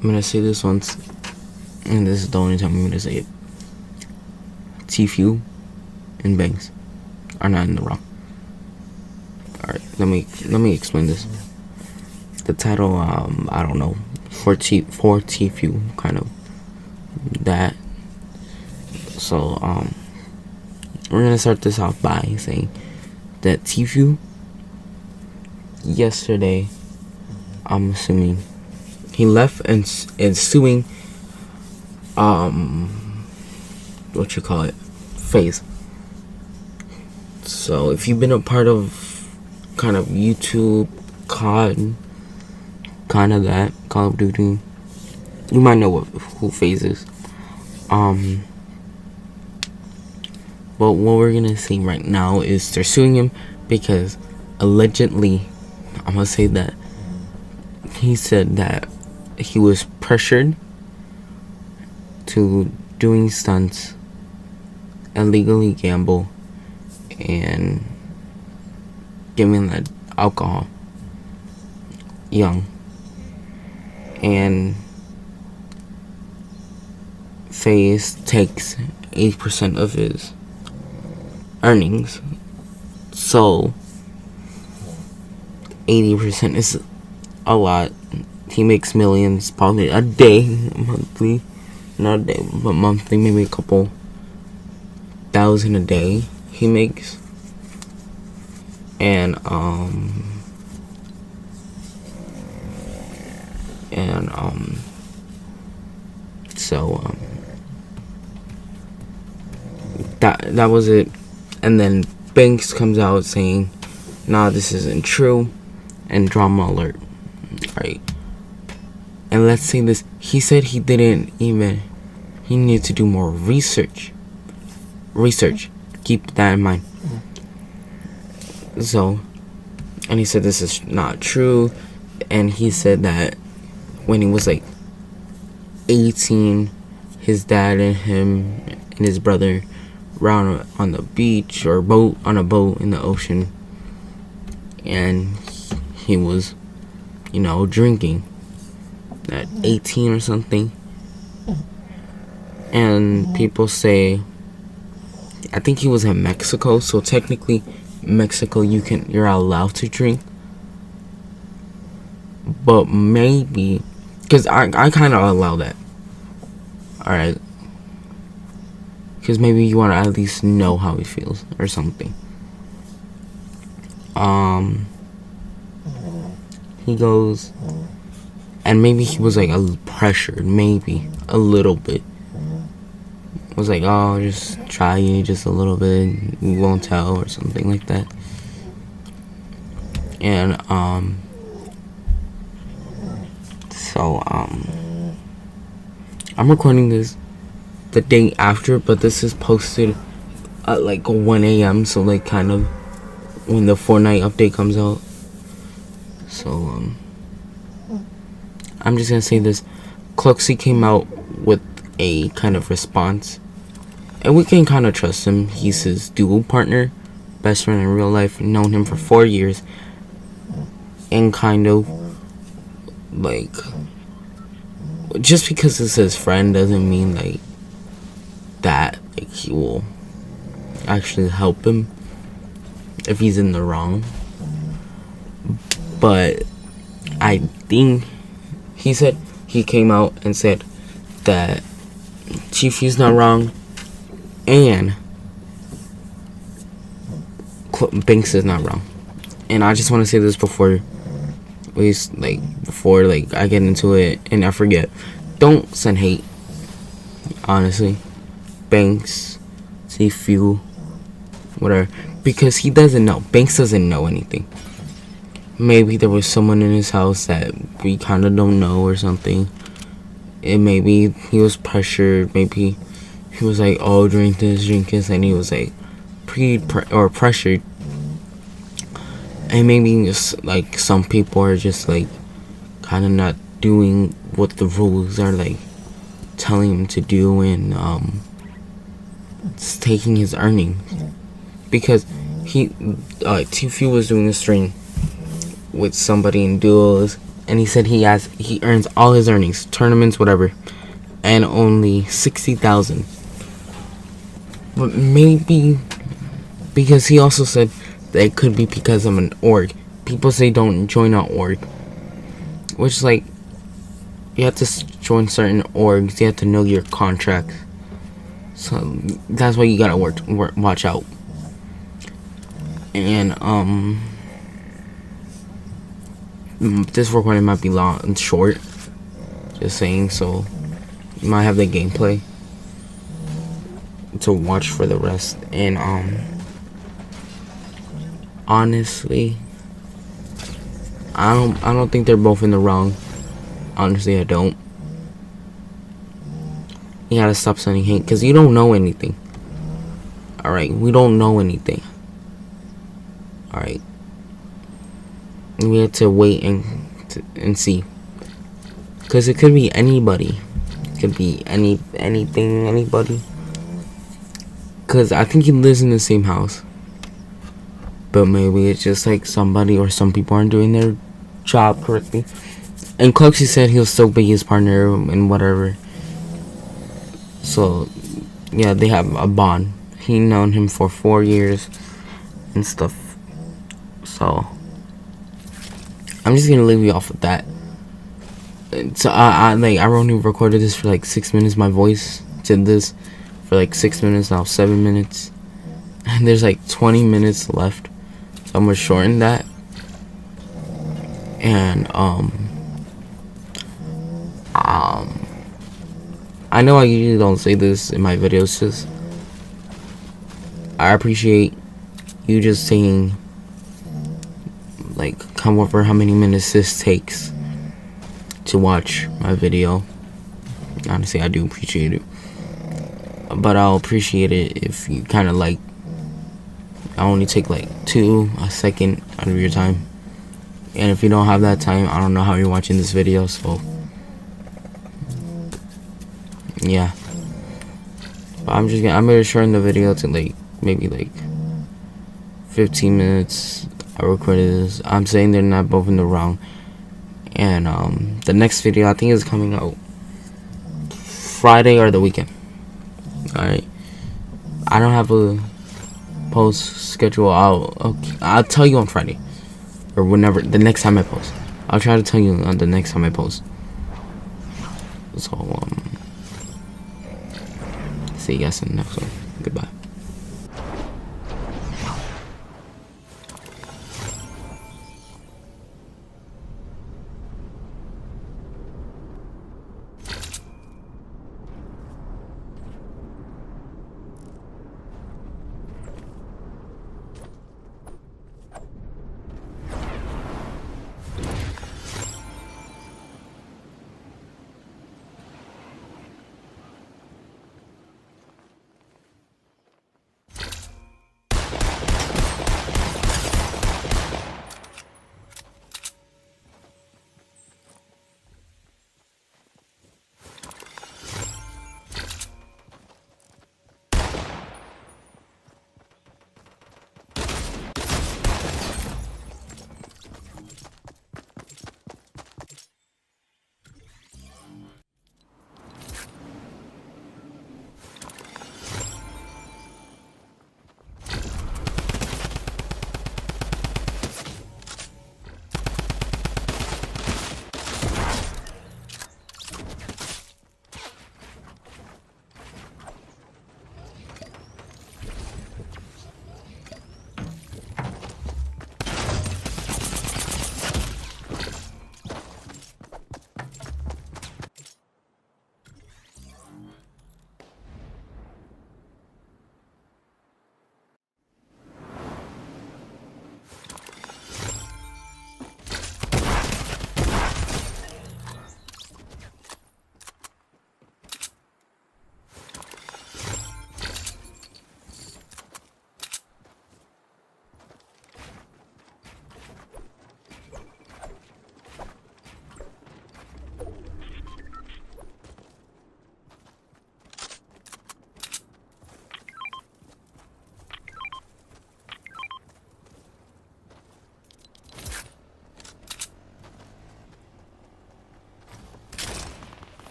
I'm gonna say this once, and this is the only time I'm gonna say it. Tfue and Banks are not in the wrong. Alright, let me explain this. The title, I don't know, for Tfue, kind of that. So, we're gonna start this off by saying that Tfue yesterday, I'm assuming he left and suing what you call it, phase. So if you've been a part of kind of YouTube COD, kind of that Call of Duty, you might know who phase is. But what we're gonna see right now is they're suing him because allegedly, I'm gonna say that he said that he was pressured to doing stunts, illegally gamble, and giving that alcohol young, and FaZe takes 8% of his earnings, so 80% is a lot. He makes millions probably a day, monthly, not a day, but monthly, maybe a couple thousand a day he makes. And so that was it. And then Banks comes out saying, nah, this isn't true, and drama alert. Right. And let's say this, he said he needed to do more research. Keep that in mind. So, and he said this is not true, and he said that when he was like 18, his dad and him and his brother were on the beach or on a boat in the ocean, and he was, drinking at 18 or something. And people say, I think he was in Mexico, so technically Mexico you're allowed to drink, but maybe because I kind of allow that. Alright, because maybe you want to at least know how he feels or something. He goes, and maybe he was like pressured, maybe a little bit. Was like, oh, just try it just a little bit, you won't tell, or something like that. And so I'm recording this the day after, but this is posted at like 1 a.m. so like kind of when the Fortnite update comes out. So I'm just gonna say this. Cluxy came out with a kind of response, and we can kind of trust him. He's his dual partner, best friend in real life, known him for 4 years, and kind of like, just because it's his friend doesn't mean like that like he will actually help him if he's in the wrong. But I think he came out and said that Tfue's not wrong and Banks is not wrong. And I just want to say this before I get into it and I forget. Don't send hate, honestly. Banks, Tfue, whatever, because he doesn't know. Banks doesn't know anything. Maybe there was someone in his house that we kind of don't know or something. And maybe he was pressured. Maybe he was like, oh, drink this, and he was like pressured. And maybe just like some people are just like kind of not doing what the rules are like telling him to do, and it's taking his earnings. Because Tfue was doing a stream with somebody in duos, and he said he earns all his earnings, tournaments, whatever, and only 60,000. But maybe because he also said that it could be because of an org. People say don't join an org, which, like, you have to join certain orgs. You have to know your contracts. So that's why you gotta watch out. And this recording might be long and short. Just saying, so you might have the gameplay to watch for the rest. And honestly, I don't think they're both in the wrong. Honestly, I don't. You gotta stop sending hate, because you don't know anything. Alright, we don't know anything. Alright. We have to wait and see. Because it could be anybody. It could be anything, anybody. Because I think he lives in the same house. But maybe it's just like somebody or some people aren't doing their job correctly. And Cluxy said he'll still be his partner and whatever. So, yeah, they have a bond. He known him for 4 years and stuff. So, I'm just gonna leave you off with that. So I only recorded this for like 6 minutes. My voice did this for like 6 minutes, now 7 minutes, and there's like 20 minutes left. So I'm gonna shorten that. And I know I usually don't say this in my videos, just I appreciate you just saying, like, come over how many minutes this takes to watch my video. Honestly, I do appreciate it. But I'll appreciate it if you kind of like, I only take like a second out of your time. And if you don't have that time, I don't know how you're watching this video, so yeah. But I'm gonna shorten the video to like maybe like 15 minutes. I recorded this. I'm saying they're not both in the wrong. And the next video I think is coming out Friday or the weekend. Alright. I don't have a post schedule. I'll tell you on Friday. Or whenever, the next time I post. I'll try to tell you on the next time I post. So see you guys in the next one.